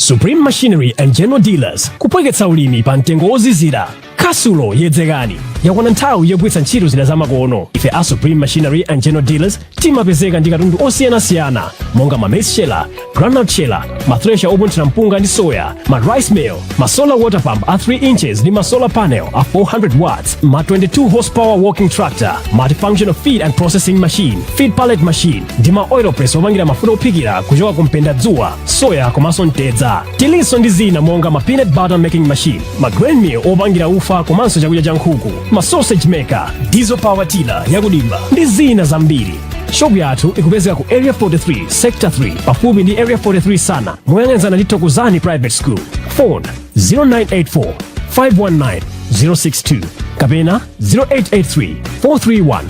Supreme Machinery and General Dealers kupweketsa ulimi pa mtengo ozizira. Kasulo yedzekani yakwana nthawi yogwiritsa ntchito zida zamakono. Ife a Supreme Machinery and General Dealers timapezeka ndi katundu osiyanasiyana monga ma maize sheller, groundnut sheller, ma thresher opunthira mpunga ndi soya, ma rice mill, ma solar water pump a 3 inches ndi ma solar panel a 400 watts, ma 22 horsepower walking tractor, multifunctional feed and processing machine, feed pallet machine ndi ma oil press opangira mafuta ophikira kuchoka kumpenda dzuwa, soya komanso mtedza. Tilinso ndi zina monga ma peanut butter making machine, ma grain mill opangira ufa komanso chakudya cha nkhuku, ma sausage maker, diesel power tiller yakudimba ndi zina zambiri. Shop yathu ikupezeka ku area 43 sector 3 pafupi ndi area 43 sana moyang'anizana ndi Thokozani private school. Phone 0984 519 062 kapena 0883 431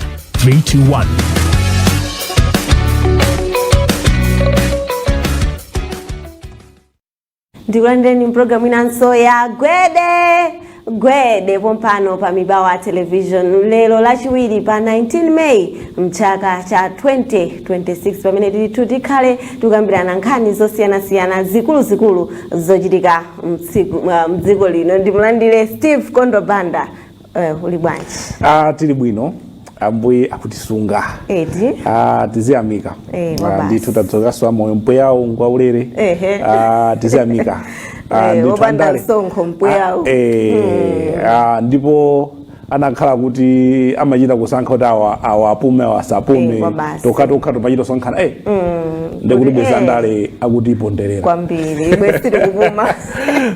321. Ndikulandeni programu inanso ya Gwede pompano pa Mibawa television lero lachiwiri pa 19 May mchaka cha 2026 pamene tili tikhale tukambirana nkhani zosiyanasiyana zikulu zochitika mdziko lino. Ndimulandire Steve Kondobanda. Uli bwanji? Tili bwino. Ambuye akutisunga. Eti. Tiziyamika. Ndithu tadzokaso moyo mpweyawo ngwaulere. Tiziyamika. Wopanda sonkho mpweyawo. Ndipo anakhala kuti amachita kusankha kuti awa apume asapume tokha topachita sonkhana ndekuti bezandale akutiponderera kwambiri bwesi tikupuma.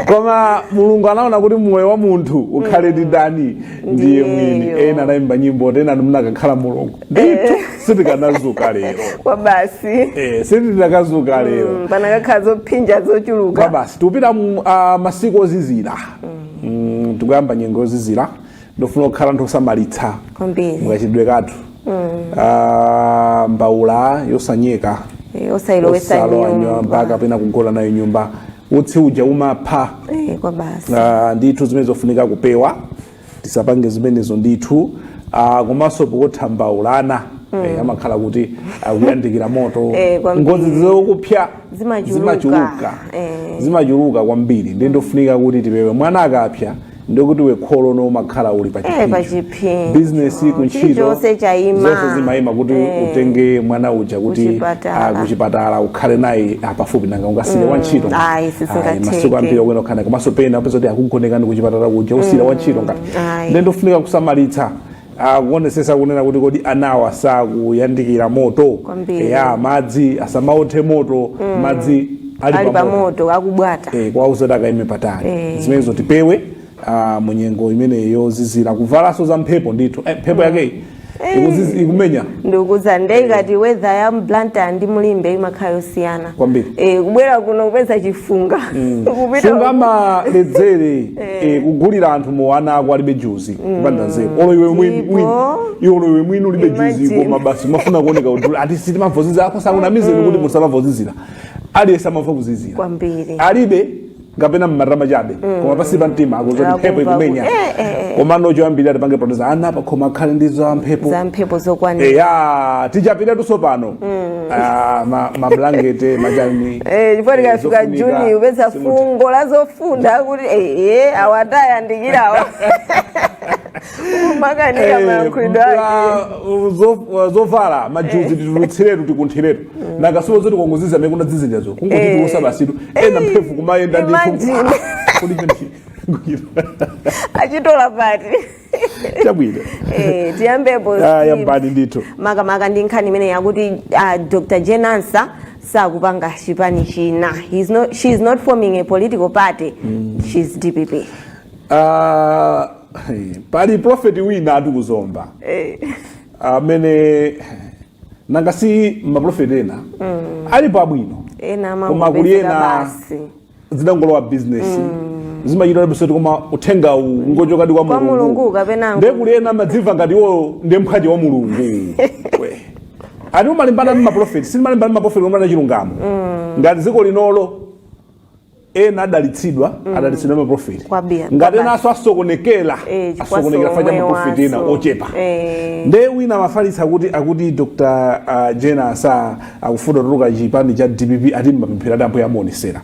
Koma Mulungu anaona kuti moyo wa munthu ukhale ndani ndiye mwini. Ena anayimba nyimbo tena munakakhala Mulungu ndithu sitikanazuka lero kwa basi sitikanazuka lero panakakhala zophinja zochuluka kwa basi tupita masiku ozizira tikuyamba nyengo ozizira ndofuna kukhala anthu osamalitsa mukachidwe kathu mbawula yosanyeka osayilowesa nyumba kapena kugona nayo nyumba utsi uja umapha kwa basi ndithu zimene zofunika kupewa tisapange zimenezo ndithu komanso pokotha mbawulana amakhala kuti akuyandikira moto ngozi zokupya zimachuluka kwambiri ndi ndofunika kuti tipewe mwana akapya ndokuti wekholo no makhala uli pachiphi business kunchito zonse zimayima kuti utenge mwana uja kuti kuchipatala ukhale naye pafupi nanga ungasile wantchito masiku ambiri kwena khana komanso pena apeza kuti akugonekani kuchipatala kuja usile wantchito ngati ndofunika kusamalitsa kuonesesa kunena kuti kodi anawa sakuyandikira moto madzi asamaothe moto madzi ali pa moto akubwata kwa uzoti akaime patali zimenezo tipewe munyengo imeneyo zizira kuvalaso za mphepo ndithu mphepo yake ikumenya ndikuza ndekati weather ya Blantyre ndi Mulimbe imakhala yosiyana kwambiri kubwera kuno kupeza chifunga funga maledzere kugulira anthu mowana ako alibe juzi kupanda nzeru olo iwe mwini ulibe juzi koma basi mafuna kuoneka kuti ati sitimavozizira ako sakunamizeni kuti musamavozizira aliyese amava kuzizira kwambiri alibe ngapena mmarama chabe koma pasipa mtima akuzoti mphepo ikumenya koma nochoyambirira tipange proteza ana pakhoma akhale ndi za mphepo zokwanira tichapita tusopano mablangete majani chifukwa tikafika Juni upeza fungo lazofunda kuti awatayandikirawa makanira mayankhulidwe zovala majuzi titulutsiretu tikunthiretu nakasulo zoti kongoziza mekuna zizinjazo kungoti tiusa basitu ena mphefu kumayenda ndithu achitola pati chabwino tiyambepo yambani ndithu makamaka ndi nkhani imene yakuti Dr. Jenansa sakupanga chipani china. She is not forming a political party. She's DPP. Pali prophet wina atukuzomba amene nangasi maprofeti ena alipo abwino koma kuli ena zidangolowa business zimachita bisoti koma uthenga ngojokadi kwa Mulungu nde kuli ena madziva ngati iwo ndi mphaji wa Mulungu ati umalimbana ndi maprofeti simalimbana ndi maprofeti omwe chilungamo ngati ziko linolo ena adalitsidwa maprofiti ngati naso asokonekera fanya maprofiti ena ochepa nde wina mafalitsa akuti Dr. Jena asa akufuna kutuluka chipani cha DPP ati mapemphero adambo yamuonesera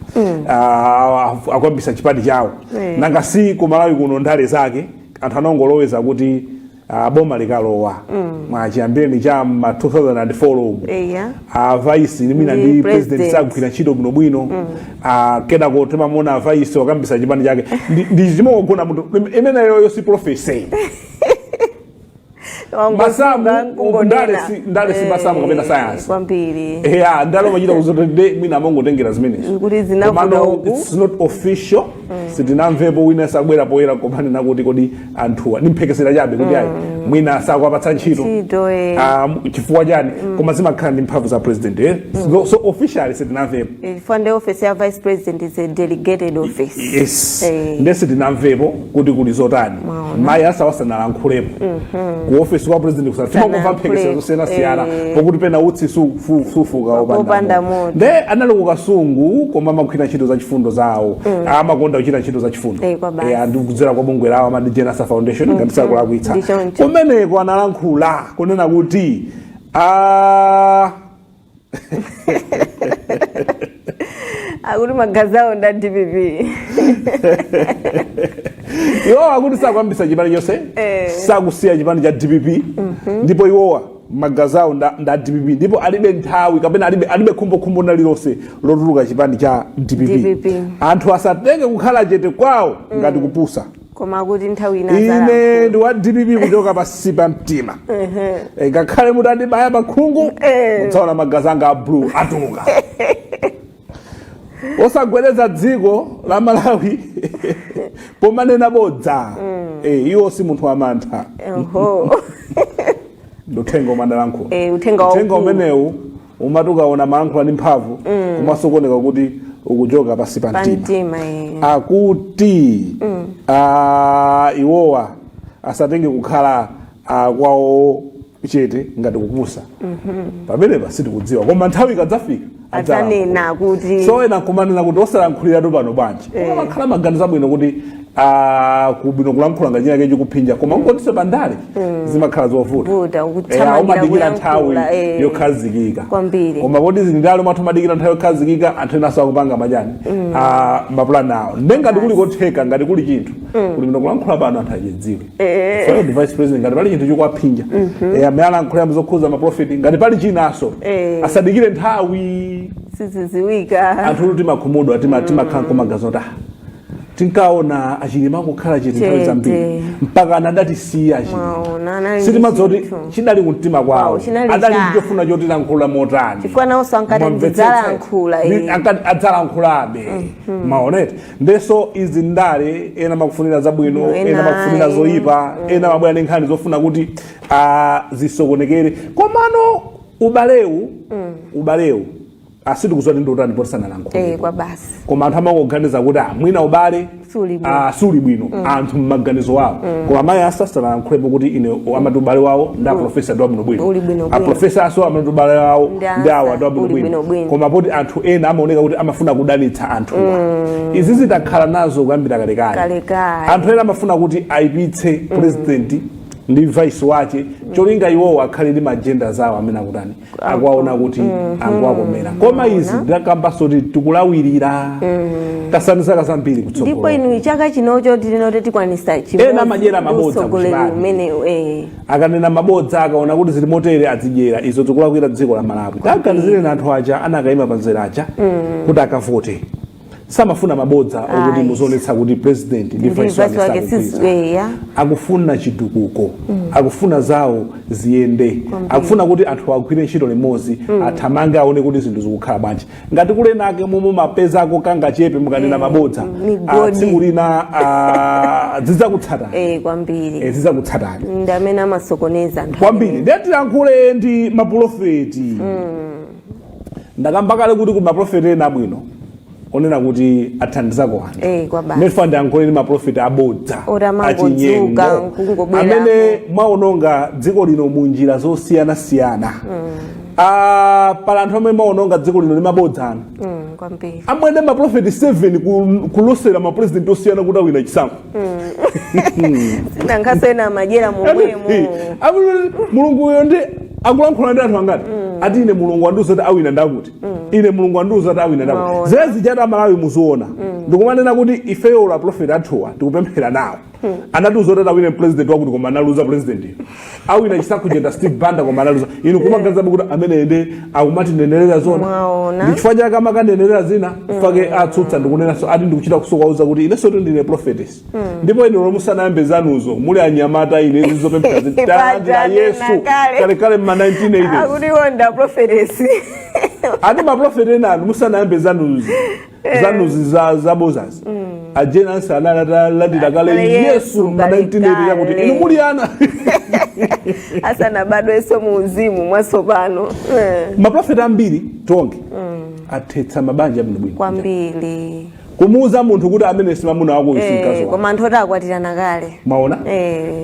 akwambisa chipani chawo nanga si kumalawi kuno ndale zake anthu anongoloweza kuti boma likalowa mwachiyambireni cha ma 2004 lomu vice nimina ndi president sagwira ntchito bwinobwino kena kotema mona vice wakambisa chipani chake ndi chimogona munthu imeneyo si profesi masamu ndale si masamu kapena science kwambiri ndalo machita kuzotende mwina amongotengera zimenezi komano it's not official sitinamvepo wina sabwera poyera komane nakuti kodi anthuwa nimphekesera chabe kuti ayi mwina sakwapatsa ntchito chifukwa chani koma zimakhala ndi mphamvu za president so officially sitinamvepo the office ya vice president is a delegated office yes nde sitinamvepo kuti kuli zotani mayi asawasanalankhulapo ku office wa president kusafika kumva mphekesera zosiyana pokuti pena utsi sufuka opanda nde anali kukasungu koma amakhwira ntchito za chifundo zawo amakonda kuchita ntchito za chifundo ndikudzera kwa bungwe lawo amati Jenasa Foundation ngati sakulakwitsa kumeneko analankhula kunena kuti akuti magazawo nda DPP iwowa akuti sakwambisa chipani chonse sakusiya chipani cha DPP ndipo iwowa magazawo nda DPP ndipo alibe nthawi kapena alibe khumbo nalilonse lotuluka chipani cha DPP anthu asatenge kukhala chete kwawo ngati kupusa koma kuti nthawi inazala ine ndi wa DPP kuchoka pasi pa mtima ngakhale mutandibaya pakhungu mutsaona magazi anga a blue atuluka osagwedeza dziko la Malawi pomanena bodza iwo si munthu wamantha uthenga umadalankhula uthenga umenewu umatukaona malankhula ndi mphamvu kumasokoneka kuti ukuchoka pasi pa mtima akuti iwowa asatenge kukhala kwawo chete ngati kupusa pamenepa sitikudziwa koma nthawi ikadzafika adzanena kuti so ena kumanena kuti osalankhuliratu pano bwanji amakhala maganizo abwino kuti kubwino kulankhula ngati china chikuphinja koma ungotiso pandale zimakhala zovuta umadikira nthawi yokhazikika koma kodi zindalo mathu madikira nthawi yokhazikika anthu enaso akupanga majani mapulani awo ndengati kuli kotheka ngati kuli chinthu kuli bwino kulankhula pano anthu achidziwe so the vice president ngati pali chinthu chikuwaphinja amalankhula mzokhuza maprofiti ngati pali chinaso asadikire nthawi siziziwika anthu timakhumudwa timakhala komagazota tinkaona achilima kukhala chete nthawi zambiri mpaka anadatiisiya sitimadzoti chidali kumtima kwawo adali ndichofuna chotilankhula motani chifukwa nawonso ankati adzalankhulabe maonete ndeso izi ndale ena makufunira zabwino ena makufunira zoyipa ena mabwera ndi nkhani zofuna kuti zisokonekere komano ubalewu asitikuzoti ndotani potisana lankhula kwa basi koma anthu amangoganiza kuti mwina ubale suli bwino anthu mmaganizo awo koma mayi asasana lankhulepo kuti ine amati ubale wawo ndi aprofesa ndi wabwino bwino aprofesa aso amati ubale wawo ndi awo ndi wabwino bwino koma poti anthu ena amaoneka kuti amafuna kudanitsa anthuwa izi zitakhala nazo kuyambira kalekale anthu ena amafuna kuti ayipitse president ndi vice wache cholinga iwowo akhale ndi majenda zawo amene akutani akuwaona kuti anguwakomera koma izi ndakambaso kuti tikulawirira tasanizaka zambiri kutsogolo ndipo inu chaka chinocho tinoti tikwanisa ena amajera mabodza akanena mabodza akaona kuti zili motere azidyera izo tikulakwira dziko la Malawi taganizire na anthu aja anakayima panzera aja kuti akavote samafuna mabodza okuti muzonetsa kuti president ndi vice wake akufuna chitukuko akufuna zawo ziyende akufuna kuti anthu agwire ntchito limodzi athamange aone kuti zinthu zikukhala bwanji ngati kulenake momwe mapeza ako kanga chepe mukanena mabodza tsiku lina zidzakutsatani kwambiri zidzakutsatani ndi amene amasokoneza kwambiri ndetilankhule ndi maprofeti ndakambakale kuti ku maprofeti ena abwino onena kuti athandizako anthu ndifanira ndiyankhule ndi maprofeti abodza achinyengo amene mwaononga dziko lino munjira zosiyanasiyana pala anthu amene maononga dziko lino limabodzana kwambiri amwene maprofeti 7 kulosera mapresident osiyana kuti awina chisankho sinankhasena majera momwemo mulungu uyo ndi akulankhula ndi anthu angati ati ine mulungu wandiuza kuti awina ndakuti ine mulungu wandiuza kuti awina ndakuti zezi chati amalawi muziona ndikumanena kuti ifeyo la profeti athuwa tikupemphera nawo anatiuza kuti awine president wakuti koma analuza president iyo awina chisankho chenda Steve Banda koma analuza inu kumaganizabe kuti amene ende akumatinenerera zona ndi chifukwa chake amakanenera zina fake atsutsa ndikunena so ati ndikuchita kusokauza kuti inenso ndine prophetess ndipo ine lomusanayambe zanuzo muli anyamata ine zizopemphera zitandira Yesu kale ma 1980s akuti wonda prophetess ati maprofeti ena musanayambe zanuzi za bozazi ajena sanala ladira kale Yesu ma 1980 yakuti inu muli ana asana bado eso muuzimu mwasopano maprofeti ambiri tonge athetsa mabanja abwino bwino kwambiri kumuuza munthu kuti amene simamuna wako usikazo koma anthu otakwatirana kale maona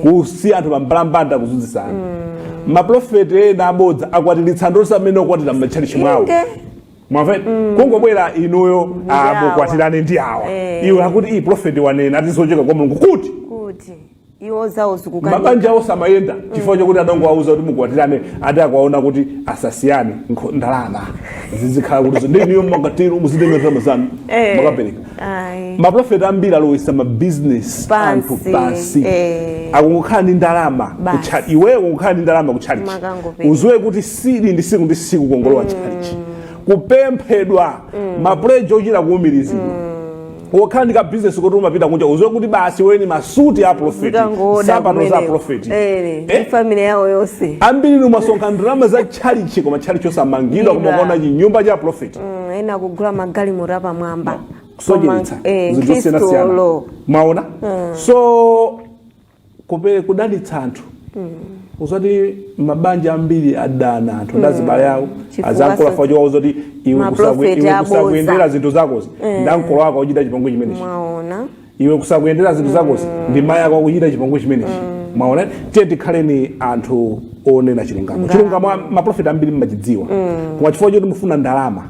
kusi anthu pambalambanda kuzunzisana maprofeti ena abodza akwatiritsa ndosa amene okwatira m'matchalichi mwawo mwamva kungobwera inuyo mukwatirane ndi awa iwe akuti iyi profeti wanena atizocheka kwa mulungu kuti iwo zawo zikukana mabanja awo samayenda chifukwa chokuti adongo auza kuti mukwatirane ati akwaona kuti asasiyane ndalama zizikhala kuti ndiniyo mmakatiro muzitenga zanu makapereka maprofeti ambiri alowesa mabusiness anthu pansi akungokhala ndi ndalama kutchali iweyo kungokhala ndi ndalama kutchalichi uziwe kuti sili ndi siku ndi siku kongolowa tchalichi kupemphedwa mapulejo ochita kuumirizidwa wakhala ndi ka business kuti umapita kunja uziwe kuti basi weni masuti a profeti sapano za profeti family yawo yonse ambiri numasonkha ndalama za tchalichi koma tchalichi osamangidwa koma ukaona chinyumba cha profeti ena kugula magali mota pamwamba sojeretsa zintosiyana maona so kudalitsa anthu uzati mabanja ambiri adana anthu ndazibala yawo azankula fajo wawo zoti iwe kusakuyendera zinthu zakozi ndankolo wako uchita chipongwe chimenechi iwe kusakuyendera zinthu zakozi ndi mayi ako akuchita chipongwe chimenechi maona tiye tikhaleni anthu onena chilungamo maprofeti ambiri mmachidziwa koma chifukwa choti mufuna ndalama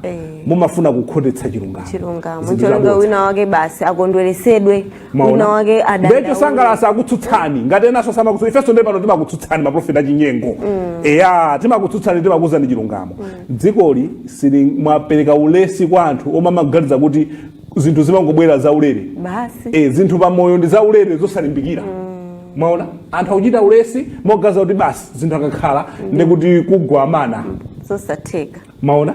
mumafuna kukhotetsa chilungamo wina wake basi akondweresedwe wina wake adada ndecho sangalasa akutsutsani ngati enaso samakutsutsani ifenso ndi pano timakutsutsani maprofeti achinyengo timakutsutsani timakuzani chilungamo dzikoli sili mwapereka ulesi kwa anthu omwe amaganiza kuti zinthu zimangobwera zaulere basi zinthu pamoyo ndi zaulere zosalimbikira mwaona anthu akuchita ulesi mogaza kuti basi zinthu akakhala ndikuti kugwa amana zosatheka maona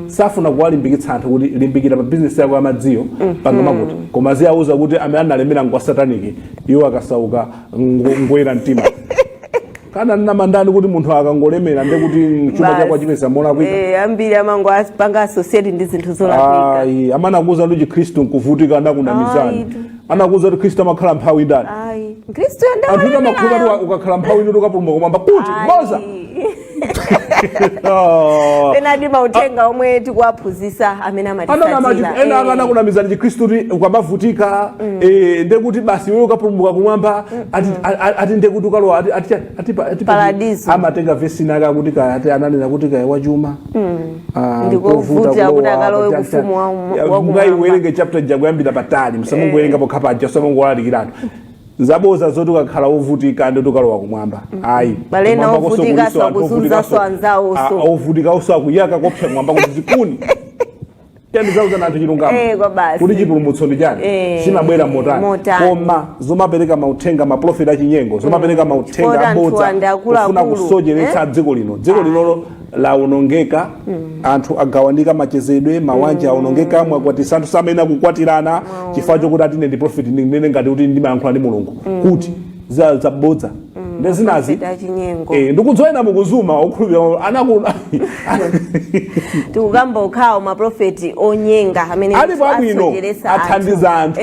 safuna kuwalimbikitsa anthu kuti limbikira pa business yako amadziyo panga makuti koma ziyauza kuti amene analemera ngwa sataniki iwo akasauka ngwera mtima kana namandani kuti munthu akangolemera ndekuti chuma chako achipeza mona kuika ambiri amango apanga associate ndi zinthu zolakwika amana kuuza kuti Khristu nkuvutika ndakunamizana anakuuza kuti Khristu amakhala mphawi ndani Khristu ndawa anthu amakhupa ukakhala mphawi ndi ukapulumuka kumwamba kuti boza penadi mautenga omwe tikuwaphunzitsa amene amatisatira ena akana kunamizana Khristu kuti ukabavutika ndekuti basi wewe ukapulumuka kumwamba ati ndekuti ukalowa ati paradiso amatenga vesi naka kuti ati ananena kuti kai wachuma ndikovuta kuti akalowe kufumu wa ngaiwerenge chapter jakuyambira patali musamungowerenga pokhapaja samungolalikiratu zaboza zoti ukakhala ovutika ndi ukalowa kumwamba ayi balena ovutika sakuzunza so anzawo so ovutika osakuyaka kopsa kumwamba kuti zikuni Kendi zauza na anthu chilungamo kuti chipulumutso ndi chani chimabwera motani koma zomapereka mauthenga maprofeti achinyengo zomapereka mauthenga abodza kufuna kusocheretsa dziko lino laonongeka anthu agawanika machezedwe mawanja aonongeka mwakwatisa anthu samene akukwatirana chifukwa chokuti atine ndi profeti ndinene ngati kuti ndimayankhula ndi mulungu kuti zabodza ndezinazi ndikuzoena mukuzuma okhulupirira anakula tikukamba ukhawo maprofeti onyenga amene alipo abwino athandiza anthu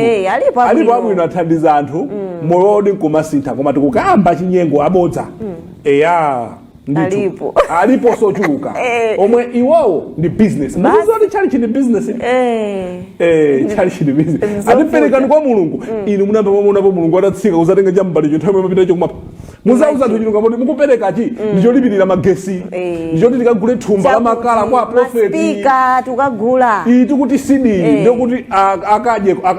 alipo abwino athandiza anthu moyo wodi nkumasintha koma tikukamba chinyengo abodza alipo sochuluka omwe iwowo ndi business muzoti chali chini business chali chini business atiperekani kwa mulungu inu munamba mwamuonapo mulungu atatsika kuzatenga chambali chothamwe mapita chokuma muzauza tuchilunga moti mukupereka chi ndicho lipirira magesi ndicho tikagule thumba la makala kwa prophet speaker tukagula tikuti CD ndio kuti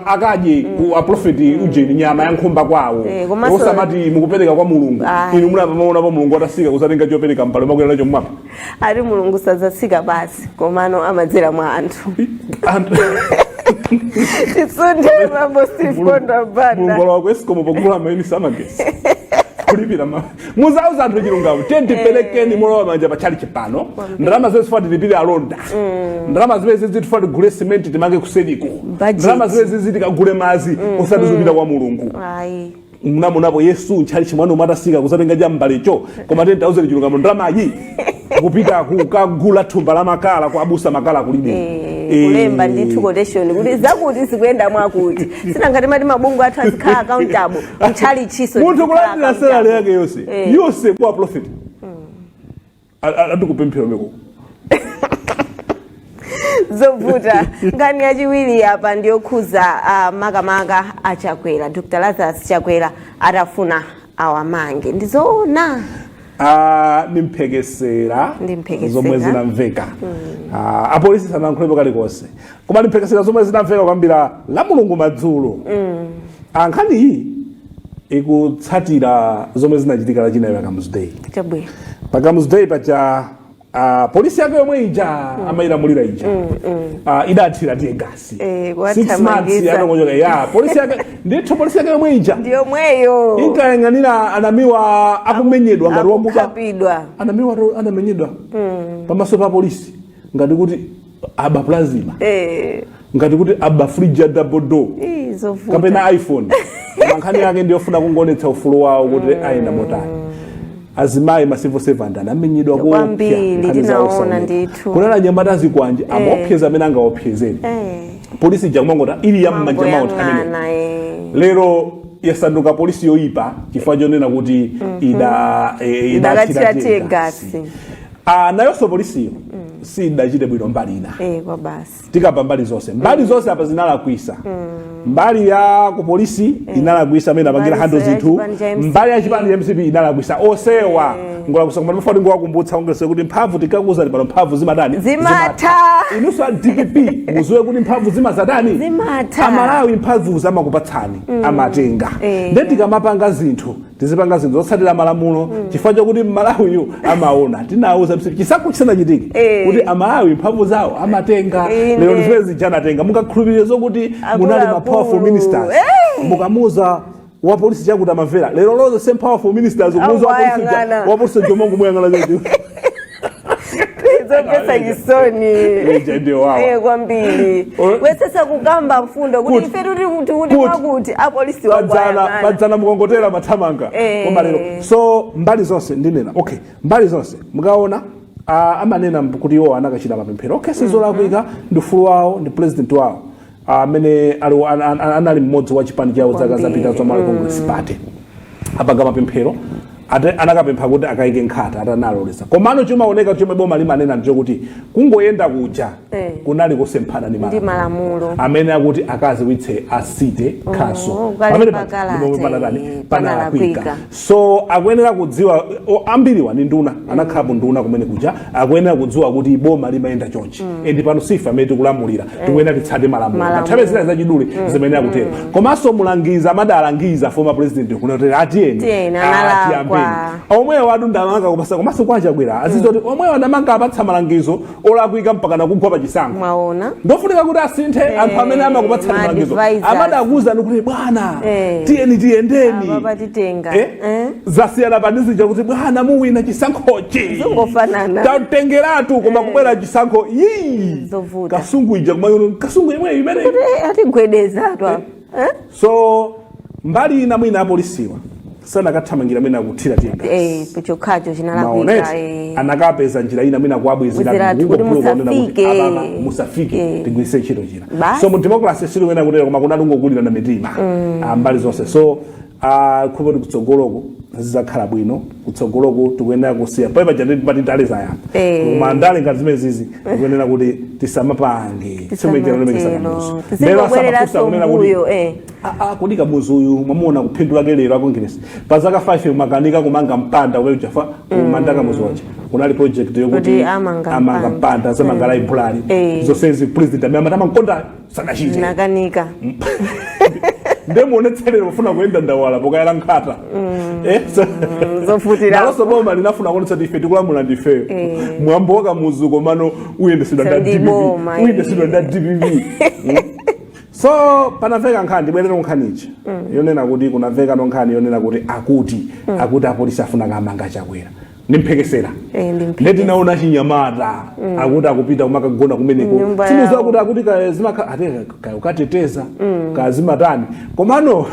akaje ku prophet ujeni nyama ya nkhumba kwawo osamati mukupereka kwa mulungu inu munamaona pa mulungu atasika kusatenga chopereka mpale makwera nacho mwapa ari mulungu sazasika basi komano amadzera mwa anthu tisunde mambo sifonda banda mulungu wako esikomo pokula maini samagesi kulipira muzauza anthu chilungamo tendipelekeni mulowa manja pachali chipano ndalama zimene zifati tipire alonda ndalama zimene zifati tigule simenti timange kusediko ndalama zimene tikagule mazi osati zipita kwa mulungu munapo Yesu nchali chimwano umatasika kusatenga jambalecho koma tentauze chilungamo ndalama yi kupita kukagula thumba la makala kwa abusa makala kulibe kulemba ndithu quotation kuti zakuti zikuenda mwakuti sina ngati mati mabungu athu azikhala accountable mchali chiso munthu kulandira salary yake yonse kwa profit atukupemphera meko zovuta ngani yachiwiri apa ndiyokhuza makamaka achakwera Dr. Lazarus Chakwera atafuna awamange ndizoona nimphekesera zomwe zinamveka apolisi sanankhulepo kalikonse koma nimphekesera zomwe zinamveka kwambira la mulungu madzulo ankhani iyi ikutsatira zomwe zinachitika lachinayi pa Kamuzu Day paja polisi yake yomwe ija amayilamulira ija idathira tiye gasi 6 months anokonyoka polisi yake ndithu polisi yake yomwe ija ndiyomweyo inkayang'anira anamiwa akumenyedwa ngati wamuka anamiwa anamenyedwa pamaso pa polisi ngati kuti aba plasma ngati kuti aba fridge double door kapena iPhone mankhani yake ndiyofuna kungonetsa ufulu wawo kuti ayenda motani azimayi ma civil servant anamenyedwa kwambiri tinaona ndithu kunala nyamata zikwanje amaopseza amene angaopsezeni polisi jakumangota ili ya mmanja mawo amene lero yasanduka polisi yoipa chifukwa chonena kuti idathira gasi nayonso polisiyo sidachite bwino mbali ina kwa basi tikapa mbali zonse apa zinalakwisa mbali ya ku polisi inalakwisa amene apangira hando zinthu mbali ya chipani cha MCP inalakwisa osewa ngola kusanga mafoti ngowakumbutsa ongese kuti mphamvu tikakuza pano mphamvu zimatani zimatha inuso DPP muziwe kuti mphamvu zimatani amalawi mphamvu zamakupatsani amatenga ndeti mapanga zinthu tizipanga zinthu zotsatira malamulo chifukwa chokuti Malawiyo amaona tinauza MCP chisankho chisanachitike kuti amalawi mphamvu zawo amatenga lero ndizimene zijanatenga mukakhulupirire zokuti munali ma powerful ministers mukamuza wa polisi chakuti amamvera lero lozo same powerful ministers kumuza wa polisi jomongo muyangala zetu zopesa chisoni kwambiri wesesa kugamba mfundo kuti ife kuti mwakuti apolisi wadzana mukongotera mathamanga koma lero so mbali zonse ndinena okay mbali zonse mukaona amanena kuti iwo anakachita mapemphero okay sizolakwika ndi ufulu wawo ndi president wawo amene anali mmodzi wa chipani chawo zaka zapita zomwe Congress Party apanga mapemphero anakapempha kuti akaike nkhata atanalolesa komano chimaoneka chomwe boma limanena ndicho kuti kungoyenda kuja kunali kusemphana ndi malamulo amene akuti akaziwitse asite khaso pamene panalakwika so akuyenera kudziwa ambiriwa ni nduna anakhapo nduna kumene kuja akuyenera kudziwa kuti boma limayenda chonchi endi pano sifa amene tikulamulira tikuyenera titsate malamulo nthawi zina zachidule zimene akutero komanso mulangiza amadalangiza former president kunoti atiyeni omweyo adundamanga kupasa komanso kwachakwera azizoti omweyo adamanga apatsa malangizo olakwika mpaka nakugwa pa chisankho mwaona ndofunika kuti asinthe anthu amene amakupatsa malangizo amadakuza kuti bwana tiyeni tiyendeni zasiyana panizija kuti bwana muwina chisankhochi tatengeratu koma kubwera chisankho kasungu ija kumayono kasungu imweyo imene atigwedezatu so mbali ina mwina apolisiwa sana kathamangira amene akuthira tiye chokhacho chinalakwika anakapeza njira ina amene akuabwezera musafike tigwirise ntchito china so mu democracy siliwena kutera koma kunalungogulira na mitima mbali zonse so khupoti kutsogoloko zizakhala bwino kutsogoloko tikuyenera kusiya paipa pati ndale zayamba koma ndale ngati zimene zizi tikuyenera kuti tisamapange kudika muzi uyu mwamuona kuphindu lake lero akongeresa pa zaka 5 makanika kumanga mpanda ukayo jafa kumandaka muzi wacha kunali project yokuti amanga mpanda zamanga library zonsezi president amamata mankonda sanachite nakanika ndemuonetserere ufuna kuenda ndawala pokayala nkhata zofutira naloso boma linafuna kuonetsa ife tikulamula ndifeyo mwambo waka muzuko mano uyendesedwa nda DPP so panaveka nkhani ndibwerera nkhanichi yonena kuti kunaveka nkhani yonena kuti akuti apolisi afuna kamanga chakwera nimphekesera ndeti naona chinyamata akuti akupita kumakagona kumeneko tinuza kuti akuti kazimakaukateteza kazimatani komano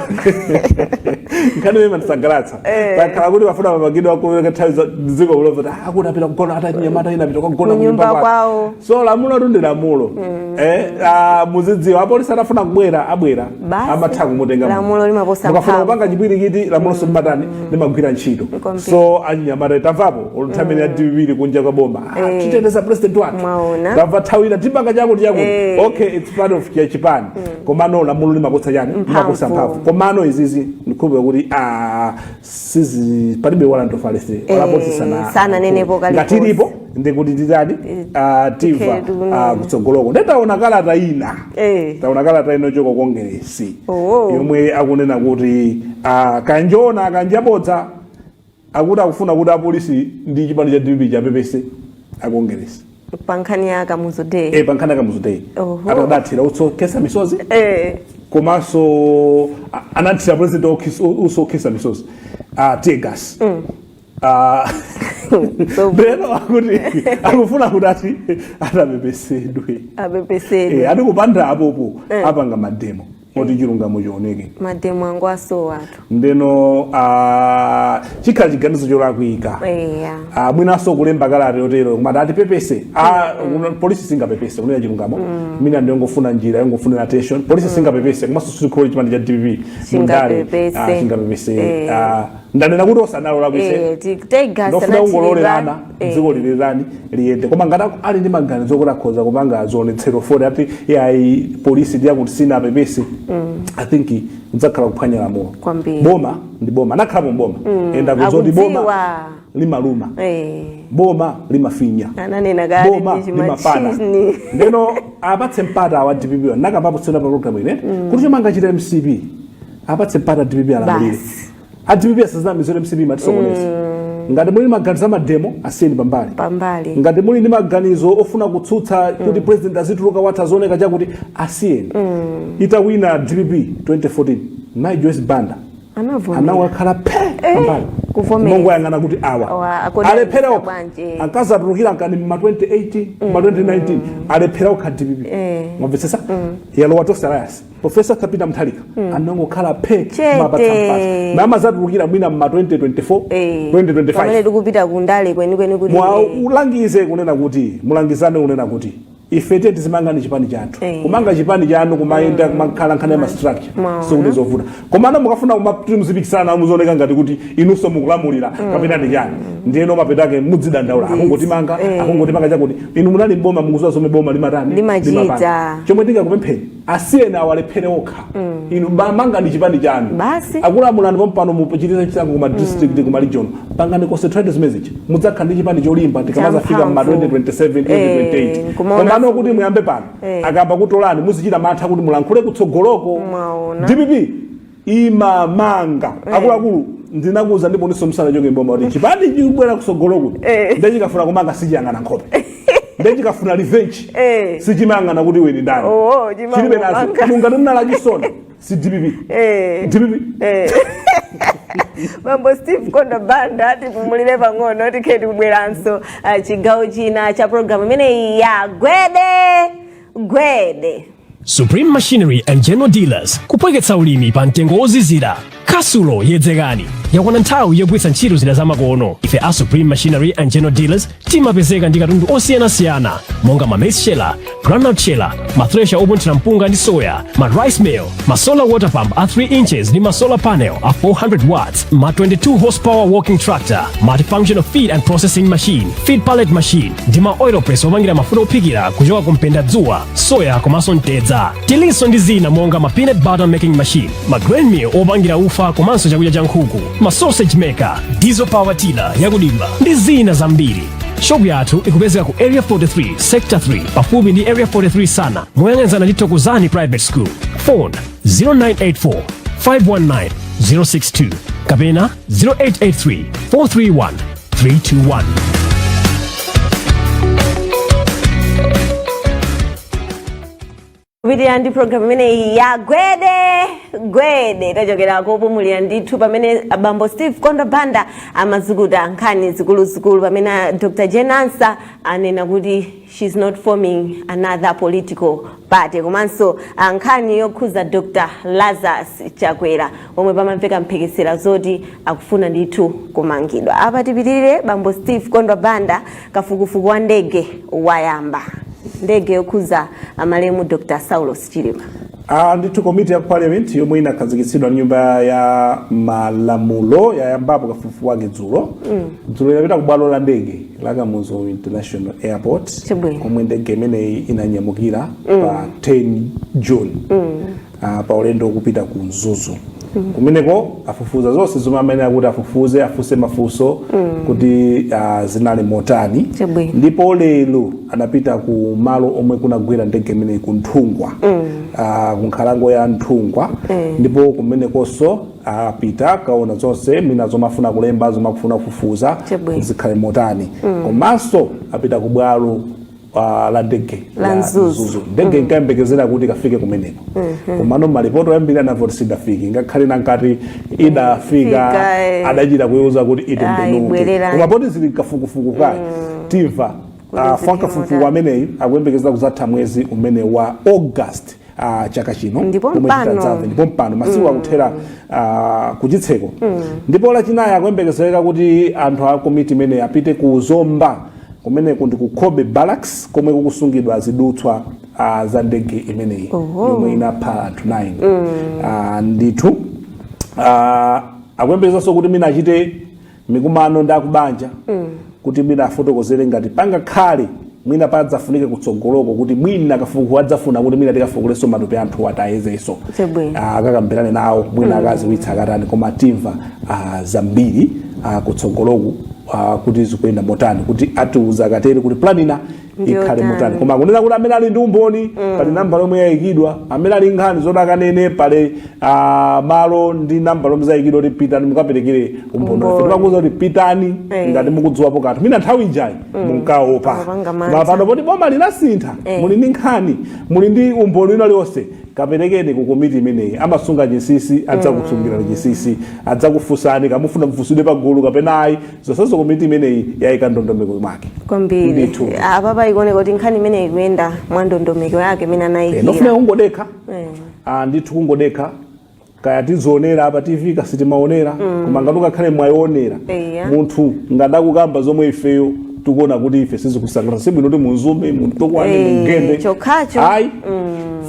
nkhani mema tisangalatsa pakhala kuti wafuna mapagidwa akuthawiza dziko kulova akuti apita kugona ata chinyamata ina apita kugona kunyumba kwawo so lamulo tunde lamulo muzidziwa apolisi atafuna kubwera abwera amatha kumutenga lamulo limaposa mukafuna kupanga chipwirikiti lamulo somatani limagwira ntchito so anyinyamata tamvapo oluthamene ya DPP kunja kwa boma titeteza president wake tamva thawira tipanga chako okay it's part of chipani komano lamulo limaposa chani limaposa mphamvu komano izizi ndikhulupira kuti sizi palibe warrant of arrest olapolisi sana nenepo kali ngatilipo ndikuti titani tiva kutsogoloko ndetaona kalata ina taona kalata ino choko kongeresi yomwe akunena kuti kanjona kanjabodza akuti akufuna kuti apolisi ndi chipani cha DPP chapepese akongeresi pankhani ya Kamuzu Day pankhani ya Kamuzu Day atadathira utsokesa misozi komanso anathira president usokesa misozi tegas beno akuti akufuna kuti ati atapepesedwe ati kupanda apopo apanga mademo oti chilungamo chioneke mademo angu aso watu ndeno chikhala chiganizo cholakwika mwinaso kulemba kalata yotero kumati atipepese polisi singapepese kunena chilungamo mina ndiyongofuna njira yongofuna attention polisi singapepese komanso sikholo chipani cha DPP singapepese ndanena kuti osanalo lakwise ndofuna ungololerana dziko lilirani liyende koma ngati ali ndi maganizo kuti akhoza kupanga zionetsero foti ati yayi polisi ndiyakuti sina apepese I think udzakhala kuphwanya lamulo boma ndi boma anakhalapo boma enda kuzoti boma limaluma boma limafinya boma limapana ndeno apatse mpata wa DPP nakapapo tsena pa program ine kuti chomanga chita MCP apatse mpata DPP alamulire DPP asazamizole MCP matisokoneza ngati muli maganizo amademo asiyeni pambali ngati muli ndi maganizo ofuna kutsutsa kuti president azituluka watha zooneka chakuti asiyeni itawina DPP 2014 my Joyce Banda anawakhala pambali mongo yang'ana kuti awa alephera okha akazatulukira nkani ma 2018 ma 2019 alephera okha DPP mwamvetsetsa yalowa tosarayasi Professor Kapita Mthalika anangokhala mapatsampasa namazatulukira mwina ma 2024 2025 pamene tikupita kundale kweni kuti ulangize kunena kuti mulangizane kunena kuti ifete tizimanga ni chipani chathu kumanga chipani chanu kumayenda kumakhala nkhani ya ma structure so kuti zovuta komano mukafuna kumuzipikisana muzooneka ngati kuti inunso mukulamulira kapena ndi chani ndiyeno mapetake mudzidandaula akungotimanga chakuti inu munali mboma mukuziwa zomwe boma limatani limachita chomwe tingakupempheni asiyeni awalephere okha inu manga ni chipani chanu akulamulani pompano muchitisa chisango kuma district kuma region pangani concentrate message mudzakhala ndi chipani cholimba tikamazafika ma 2027 2028 komano kuti muyambe pano akamba kutolani muzichita mantha kuti mulankhule kutsogoloko DPP imamanga akuluakulu ndinakuza ndipo ndisomsana chonge mboma kuti chipani chikubwera kutsogoloko ndechikafuna kumanga sichiyang'ana nkhope ndechikafuna revenge sichimang'ana kuti weni ndani chilibe nazo mungati mnala chisona si DPP Mambo Steve Kondo Banda ati kumulire pang'ono tiketi kubweranso chigawo china cha program imene ya Gwede Supreme Machinery and General Dealers kupweketsa ulimi pa mtengo wozizira kasulo yedzekani yakwana nthawi yogwiritsa ntchito zida zamakono. Ife a Supreme Machinery and General Dealers timapezeka ndi katundu osiyanasiyana monga ma maize sheller, groundnut sheller, ma thresher opunthira mpunga ndi soya, ma rice mill, ma solar water pump a 3 inches ndi ma solar panel a 400 watts, ma 22 horsepower walking tractor, multifunctional feed and processing machine, feed pallet machine ndi ma oil press opangira mafuta ophikira kuchoka kumpenda dzuwa, soya komanso mtedza. Tilinso ndi zina monga ma peanut butter making machine, ma grain mill opangira ufa komanso chakudya cha nkhuku, ma sausage maker, diesel power tiller yakudimba ndi zina zambiri. Shop yathu ikupezeka ku area 43 sector 3 pafupi ndi area 43 sana moyang'anizana ndi Thokozani private school. Phone 0984 519 062 kapena 0883 431 321. Kupitirira ndi program imene ya Gwede tachokera kopumulira ndithu pamene bambo Steve Kondo Banda amazukuta nkhani zikuluzikulu pamene Dr. Jenansa anena kuti she's not forming another political party komanso nkhani yokhuza Dr. Lazarus Chakwera omwe pamamveka mphekesera zoti akufuna ndithu kumangidwa. Apa tipitirire bambo Steve Kondo Banda kafukufuku wa ndege wayamba. Ndege yokhuza amalemu Dr. Saulos Chilima. Ndithu committee ya parliament yomwe inakhazikitsidwa nyumba ya malamulo yayambapo kafukufuku wake dzulo. Dzulo inapita ku bwalo la ndege la Kamuzu International Airport komwe ndege imeneyi inanyamukira pa 10 June pa ulendo kupita ku Mzuzu. Kumeneko afufuza zonse zomwe amene akuti afuse mafunso kuti zinali motani. Ndipo lero anapita ku malo omwe kunagwera ndege imeneyi ku Nthungwa, ku nkhalango ya Nthungwa. Ndipo kumenekonso apita kaona zonse mina zomafuna kulemba zomakufuna kufufuza zikhale motani. Komanso apita ku bwalo la ndege la Mzuzu. Ndege inkayembekezera kuti kafike kumeneko. Komano malipoto yambiri anavoti sidafiki ngakhale nankati idafika adachita kuyuza kuti itembenuke. Koma poti zili kafukufuku kaya timva kafukufuku ameneyi akuyembekezera kuzatha mwezi umene wa August chaka chino ndipo mpano masiku akuthera kuchitseko. Ndipo lachinayi akuyembekezera kuti anthu a komiti imene apite ku Zomba kumene kundi ku Kobe Barracks komwe kukusungidwa zidutswa za ndege imeneyi yomwe inapha anthu 9. Ndithu akuyembekezanso kuti mina achite mikumano ndi akubanja kuti mina afotokozere ngati pangakhale mwina padzafunike kutsogoloko kuti mwina kafukufuku adzafuna kuti mwina tikafukulenso matupi anthu atayezenso akakambirane nawo mwina akaziwitsa akatani. Koma timva zambiri kutsogoloko kuti zikuyenda motani kuti atiuza akatere kuti planina ikhale motani. Koma kunena kuti amene ali ndi umboni pali namba lomwe yayikidwa, amene ali nkhani zodakanene pale malo ndi namba lomwe zayikidwa kuti pitani mukaperekere umboni. Timakuza kuti pitani ngati mukudziwapo kanthu mina nthawi ijayi munkaopa. Koma pano poti boma linasintha muli ndi nkhani muli ndi umboni uliwonse kaperekeni ku komiti imeneyi. Amasunga chinsinsi adzakusungira chinsinsi adzakufunsani kamufuna mfunsire pagulu kapena ayi zonse komiti imeneyi yayika ndondomeko mwake kwambiri. Apapa ikuoneka kuti nkhani imeneyi ikuyenda mwa ndondomeko yake mina nayikira. Nofuna kungodekha ndithu kungodekha kaya tizionera apa TV kasitimaonera koma ngati ukakhale mwayionera munthu ngadakukamba zomwe ifeyo tikuona kuti ife sizikusangalatsa sibwino kuti munzume munthu tokwani mungende ayi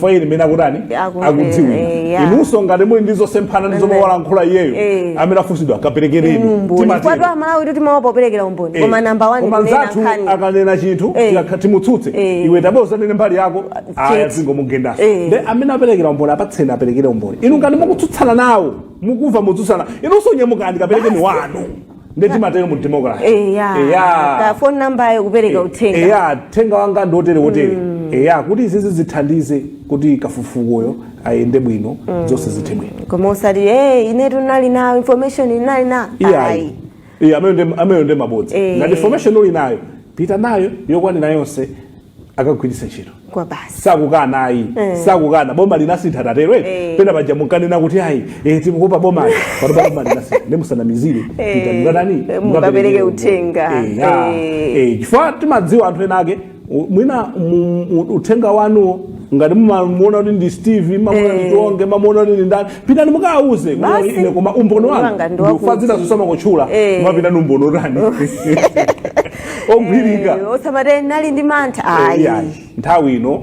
faili mena kutani akudziwira inunso ngati muli ndizo semphana ndi zomwe walankhula iyeyo amene afunsidwa akaperekereni timatero amalawi kuti timaopa operekera umboni koma namba 1 kunena nkhani akanena chinthu timutsutse iwe taboza nene mbali yako aya zingomugendaso nde amene aperekera umboni apatseni aperekere umboni inu ngati mukutsutsana nawo mukumva mutsutsana inunso nyamukani kaperekeni wanu ndeti matero mu democracy ka phone number ayo kupereka uthenga thenga wanga ndotere wotere kuti izizi zithandize kuti kafukufukuyo ayende bwino zonse zithe bwino. Koma usati inetu nali nayo information inali na amene ndi mabodza ngati information uli nayo pita nayo yokwanira yonse akagwiritsa ntchito kwa basi sakukana ayi sakukana boma linasintha tatero pena paja munkanena kuti ayi timukupa boma pano boma linasintha nemusanamizire pita mukatani mukapereke uthenga chifukwa timadziwa anthu ena ake mwina uthenga wanuwo ngati mumamuona kuti ndi Steve mamuona ndi Tonge mamuona kuti ndani pitani mukauze ine koma umbono wanga ndikufadzira zosoma kutchula mapita ndi umbono tani ogwirika osamate nali ndi mantha ayi nthawi ino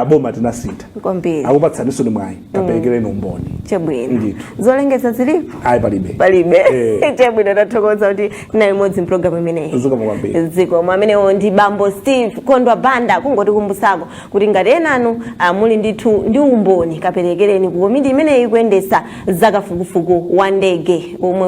boma tinasintha kwambiri akupatsaniso ni mwayi taperekereni umboni chabwino zolengeza zilipo ayi palibe chabwino tathokoza kuti nayo imodzi mpulogalamu imeneyi zikomo amenewo ndi bambo Steve Kondwa Banda kungoti kumbusako kuti ngati enanu muli ndithu ndi umboni kaperekereni ku komiti imeneyi kuyendesa zakafukufuku wa ndege omwe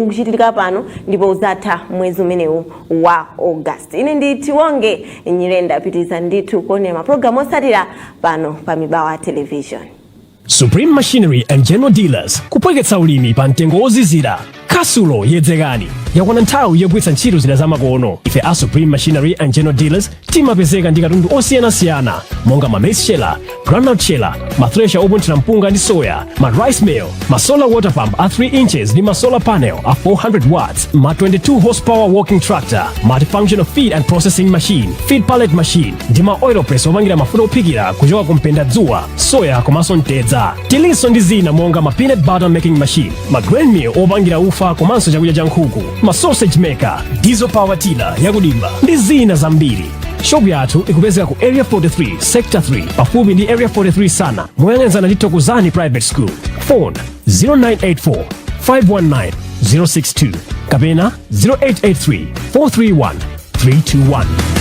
ukuchitika pano ndipo uzatha mwezi umenewu wa August. Ine ndi Tiwonge Nyirenda pitiza ndithu kuonera mapulogalamu osatira pano pa Mibawa Television. Supreme Machinery and General Dealers kupweketsa ulimi pa mtengo ozizira. Kasulo yedzekani yakwana nthawi yogwiritsa ntchito zida zamakono. Ife a Supreme Machinery and General Dealers timapezeka ndi katundu osiyanasiyana monga ma maize sheller, groundnut sheller, ma thresher opunthira mpunga ndi soya, ma rice mill, ma solar water pump a 3 inches ndi ma solar panel a 400 watts, ma 22 horsepower walking tractor, multifunctional feed and processing machine, feed pallet machine ndi ma oil press opangira mafuta ophikira kuchoka kumpenda dzuwa, soya komanso mtedza. Tilinso ndi zina monga ma peanut butter making machine, ma grain mill opangira ufa komanso chakudya cha nkhuku, ma sausage maker, diesel power tiller yakudimba ndi zina zambiri. Shop yathu ikupezeka ku area 43 sector 3 pafupi ndi area 43 sana moyang'anizana ndi Thokozani private school. Phone 0984 519 062 kapena 0883 431 321.